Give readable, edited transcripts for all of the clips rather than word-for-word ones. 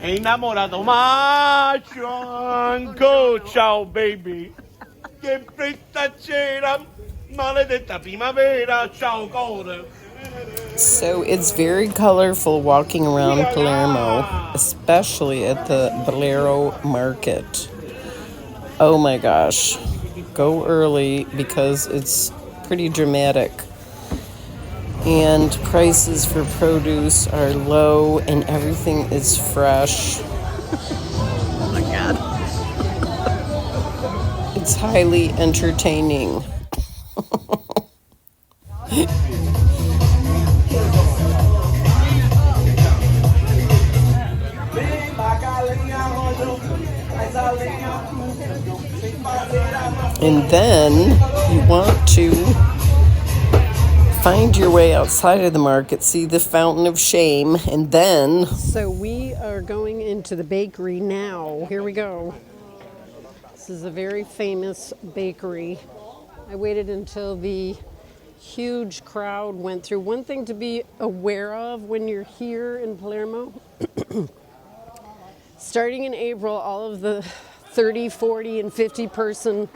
È innamorato macio, ciao baby. Che fretta c'era, maledetta primavera, ciao core. So it's very colorful walking around Palermo, especially at the Ballarò Market. Oh my gosh. Go early because it's pretty dramatic. And prices for produce are low and everything is fresh. Oh my God. It's highly entertaining. And then you want to find your way outside of the market, see the Fountain of Shame, and then... So we are going into the bakery now. Here we go. This is a very famous bakery. I waited until the huge crowd went through. One thing to be aware of when you're here in Palermo, starting in April, all of the 30, 40, and 50 person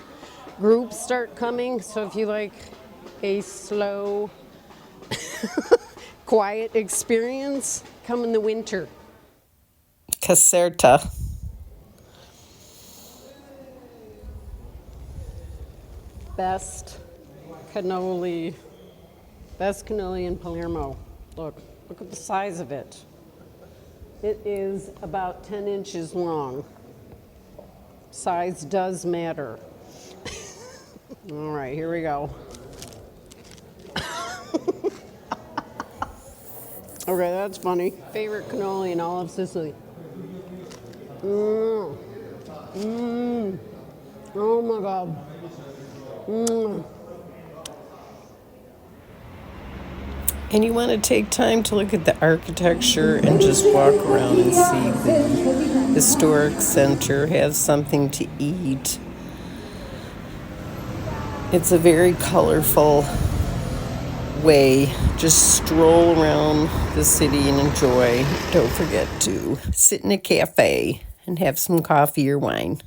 groups start coming. So if you like a slow, quiet experience, come in the winter. Caserta. Best cannoli in Palermo. Look at the size of it. It is about 10 inches long. Size does matter. All right, here we go. Okay, that's funny. Favorite cannoli in all of Sicily. Oh my God. And you want to take time to look at the architecture and just walk around and see the historic center, have something to eat. It's a very colorful way. Just stroll around the city and enjoy. Don't forget to sit in a cafe and have some coffee or wine.